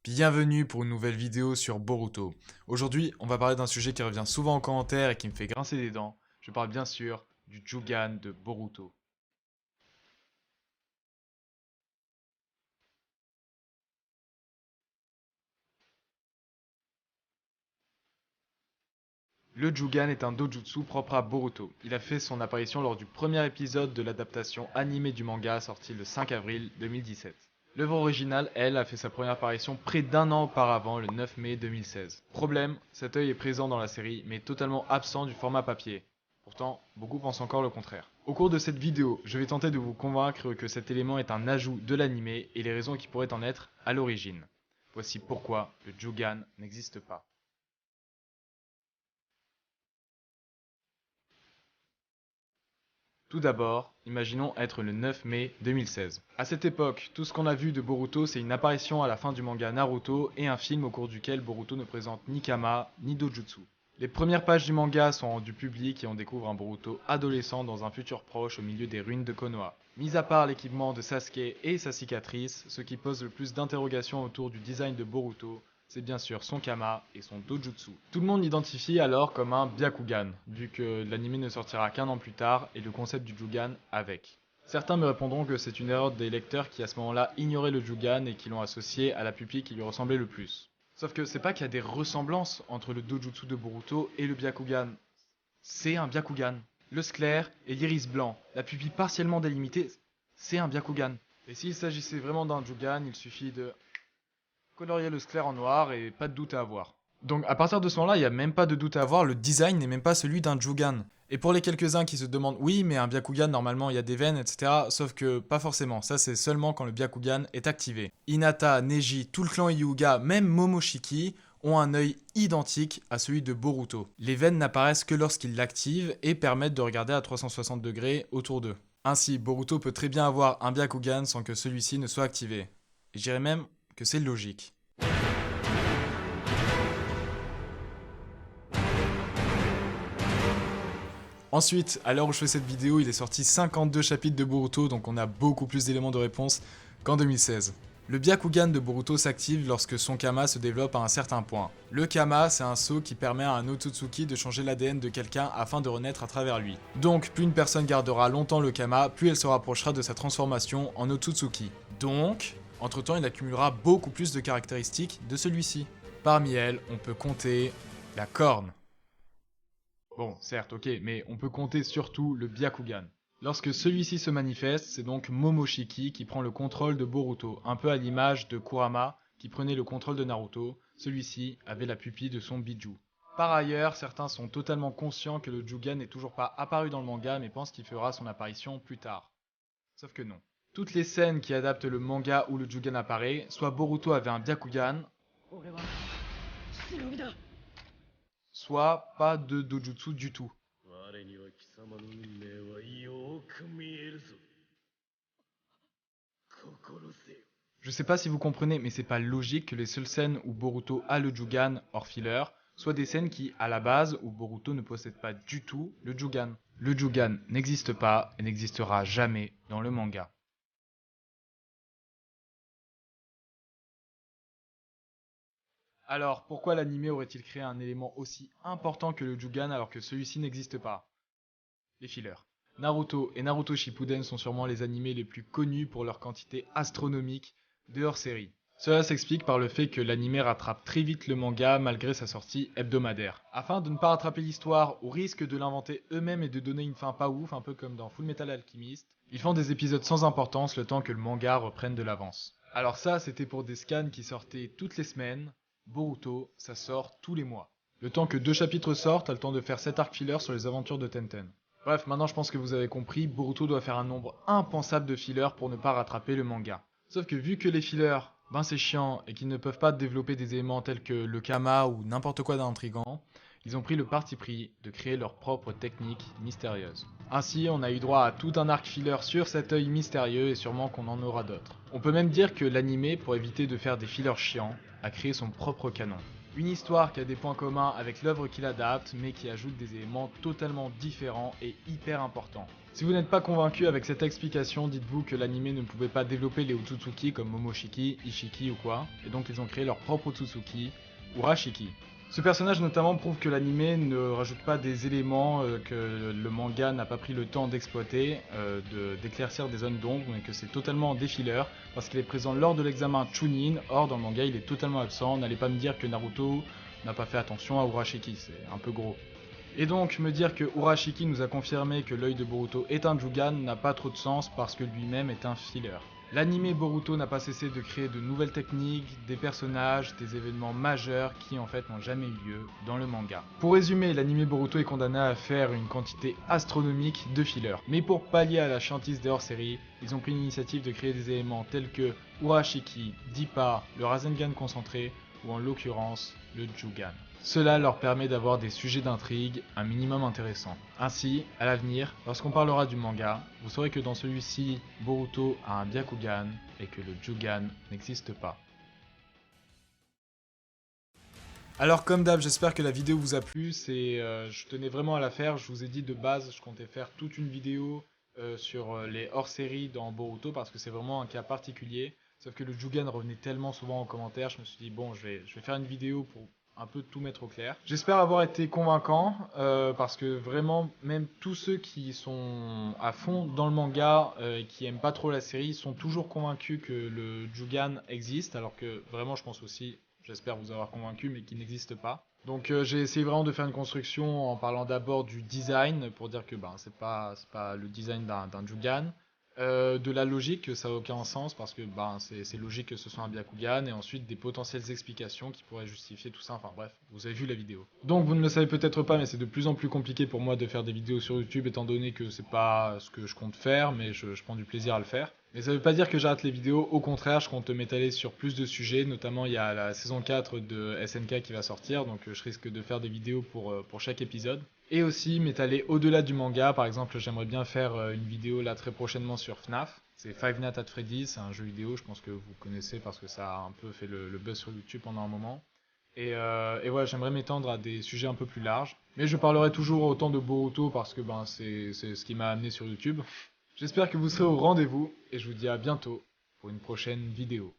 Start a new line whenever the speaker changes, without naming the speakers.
Bienvenue pour une nouvelle vidéo sur Boruto. Aujourd'hui, on va parler d'un sujet qui revient souvent en commentaire et qui me fait grincer des dents. Je parle bien sûr du Jugan de Boruto. Le Jugan est un dojutsu propre à Boruto. Il a fait son apparition lors du premier épisode de l'adaptation animée du manga sorti le 5 avril 2017. L'œuvre originale, elle, a fait sa première apparition près d'un an auparavant, le 9 mai 2016. Problème, cet œil est présent dans la série, mais totalement absent du format papier. Pourtant, beaucoup pensent encore le contraire. Au cours de cette vidéo, je vais tenter de vous convaincre que cet élément est un ajout de l'animé et les raisons qui pourraient en être à l'origine. Voici pourquoi le Jugan n'existe pas. Tout d'abord, imaginons être le 9 mai 2016. À cette époque, tout ce qu'on a vu de Boruto, c'est une apparition à la fin du manga Naruto et un film au cours duquel Boruto ne présente ni Kama ni Dojutsu. Les premières pages du manga sont rendues publiques et on découvre un Boruto adolescent dans un futur proche au milieu des ruines de Konoha. Mis à part l'équipement de Sasuke et sa cicatrice, ce qui pose le plus d'interrogations autour du design de Boruto, c'est bien sûr son Kama et son Dojutsu. Tout le monde l'identifie alors comme un Byakugan, vu que l'anime ne sortira qu'un an plus tard et le concept du Jugan avec. Certains me répondront que c'est une erreur des lecteurs qui à ce moment-là ignoraient le Jugan et qui l'ont associé à la pupille qui lui ressemblait le plus. Sauf que c'est pas qu'il y a des ressemblances entre le Dojutsu de Boruto et le Byakugan. C'est un Byakugan. Le sclère et l'iris blanc, la pupille partiellement délimitée, c'est un Byakugan. Et s'il s'agissait vraiment d'un Jugan, il suffit de colorier le sclère en noir et pas de doute à avoir. Donc à partir de ce moment-là, il n'y a même pas de doute à avoir, le design n'est même pas celui d'un Jugan. Et pour les quelques-uns qui se demandent, oui, mais un Byakugan, normalement, il y a des veines, etc. Sauf que pas forcément, ça c'est seulement quand le Byakugan est activé. Hinata, Neji, tout le clan Hyuga, même Momoshiki, ont un œil identique à celui de Boruto. Les veines n'apparaissent que lorsqu'ils l'activent et permettent de regarder à 360 degrés autour d'eux. Ainsi, Boruto peut très bien avoir un Byakugan sans que celui-ci ne soit activé. Et je dirais même que c'est logique. Ensuite, à l'heure où je fais cette vidéo, il est sorti 52 chapitres de Boruto, donc on a beaucoup plus d'éléments de réponse qu'en 2016. Le Byakugan de Boruto s'active lorsque son Kama se développe à un certain point. Le Kama, c'est un sceau qui permet à un Otsutsuki de changer l'ADN de quelqu'un afin de renaître à travers lui. Donc, plus une personne gardera longtemps le Kama, plus elle se rapprochera de sa transformation en Otsutsuki. Donc, entre-temps, il accumulera beaucoup plus de caractéristiques de celui-ci. Parmi elles, on peut compter la corne. Bon, certes, ok, mais on peut compter surtout le Byakugan. Lorsque celui-ci se manifeste, c'est donc Momoshiki qui prend le contrôle de Boruto, un peu à l'image de Kurama qui prenait le contrôle de Naruto, celui-ci avait la pupille de son Biju. Par ailleurs, certains sont totalement conscients que le Jugan n'est toujours pas apparu dans le manga mais pensent qu'il fera son apparition plus tard. Sauf que non. Toutes les scènes qui adaptent le manga où le Jugan apparaît, soit Boruto avait un Byakugan, soit pas de dojutsu du tout. Je sais pas si vous comprenez, mais c'est pas logique que les seules scènes où Boruto a le Jugan hors filler soient des scènes qui, à la base, où Boruto ne possède pas du tout le Jugan. Le Jugan n'existe pas et n'existera jamais dans le manga. Alors, pourquoi l'anime aurait-il créé un élément aussi important que le Jugan alors que celui-ci n'existe pas? Les fillers. Naruto et Naruto Shippuden sont sûrement les animés les plus connus pour leur quantité astronomique de hors-série. Cela s'explique par le fait que l'anime rattrape très vite le manga malgré sa sortie hebdomadaire. Afin de ne pas rattraper l'histoire au risque de l'inventer eux-mêmes et de donner une fin pas ouf, un peu comme dans Fullmetal Alchemist, ils font des épisodes sans importance le temps que le manga reprenne de l'avance. Alors ça, c'était pour des scans qui sortaient toutes les semaines. Boruto, ça sort tous les mois. Le temps que 2 chapitres sortent, t'as le temps de faire 7 arcs fillers sur les aventures de Tenten. Bref, maintenant je pense que vous avez compris, Boruto doit faire un nombre impensable de fillers pour ne pas rattraper le manga. Sauf que vu que les fillers, ben c'est chiant et qu'ils ne peuvent pas développer des éléments tels que le Kama ou n'importe quoi d'intrigant, ils ont pris le parti pris de créer leur propre technique mystérieuse. Ainsi, on a eu droit à tout un arc filler sur cet œil mystérieux et sûrement qu'on en aura d'autres. On peut même dire que l'anime, pour éviter de faire des fillers chiants, a créé son propre canon. Une histoire qui a des points communs avec l'œuvre qu'il adapte, mais qui ajoute des éléments totalement différents et hyper importants. Si vous n'êtes pas convaincu avec cette explication, dites-vous que l'anime ne pouvait pas développer les Otsutsuki comme Momoshiki, Ishiki ou quoi, et donc ils ont créé leur propre Otsutsuki, Urashiki. Ce personnage notamment prouve que l'anime ne rajoute pas des éléments que le manga n'a pas pris le temps d'exploiter, d'éclaircir des zones d'ombre, mais que c'est totalement des fillers, parce qu'il est présent lors de l'examen Chunin, or dans le manga il est totalement absent. N'allez pas me dire que Naruto n'a pas fait attention à Urashiki, c'est un peu gros. Et donc me dire que Urashiki nous a confirmé que l'œil de Boruto est un Jugan n'a pas trop de sens parce que lui-même est un filler. L'anime Boruto n'a pas cessé de créer de nouvelles techniques, des personnages, des événements majeurs qui en fait n'ont jamais eu lieu dans le manga. Pour résumer, l'anime Boruto est condamné à faire une quantité astronomique de fillers. Mais pour pallier à la chiantise des hors-séries, ils ont pris l'initiative de créer des éléments tels que Urashiki, Dippa, le Rasengan concentré ou en l'occurrence le Jugan. Cela leur permet d'avoir des sujets d'intrigue un minimum intéressants. Ainsi, à l'avenir, lorsqu'on parlera du manga, vous saurez que dans celui-ci, Boruto a un Byakugan et que le Jugan n'existe pas. Alors comme d'hab, j'espère que la vidéo vous a plu, je tenais vraiment à la faire, je vous ai dit de base, je comptais faire toute une vidéo sur les hors-séries dans Boruto parce que c'est vraiment un cas particulier, sauf que le Jugan revenait tellement souvent en commentaire, je me suis dit bon, je vais faire une vidéo pour un peu tout mettre au clair. J'espère avoir été convaincant parce que vraiment, même tous ceux qui sont à fond dans le manga et qui aiment pas trop la série sont toujours convaincus que le Jugan existe, alors que vraiment je pense aussi, j'espère vous avoir convaincu, mais qu'il n'existe pas. Donc j'ai essayé vraiment de faire une construction en parlant d'abord du design pour dire que c'est pas le design d'un Jugan. De la logique, que ça n'a aucun sens parce que c'est logique que ce soit un Byakugan, et ensuite des potentielles explications qui pourraient justifier tout ça. Enfin bref, vous avez vu la vidéo. Donc vous ne le savez peut-être pas, mais c'est de plus en plus compliqué pour moi de faire des vidéos sur YouTube étant donné que c'est pas ce que je compte faire, mais je prends du plaisir à le faire. Mais ça veut pas dire que j'arrête les vidéos, au contraire, je compte m'étaler sur plus de sujets, notamment il y a la saison 4 de SNK qui va sortir, donc je risque de faire des vidéos pour chaque épisode. Et aussi m'étaler au-delà du manga, par exemple j'aimerais bien faire une vidéo là très prochainement sur FNAF. C'est Five Nights at Freddy's, c'est un jeu vidéo, je pense que vous connaissez parce que ça a un peu fait le buzz sur YouTube pendant un moment. Et voilà, j'aimerais m'étendre à des sujets un peu plus larges. Mais je parlerai toujours autant de Boruto parce que c'est ce qui m'a amené sur YouTube. J'espère que vous serez au rendez-vous et je vous dis à bientôt pour une prochaine vidéo.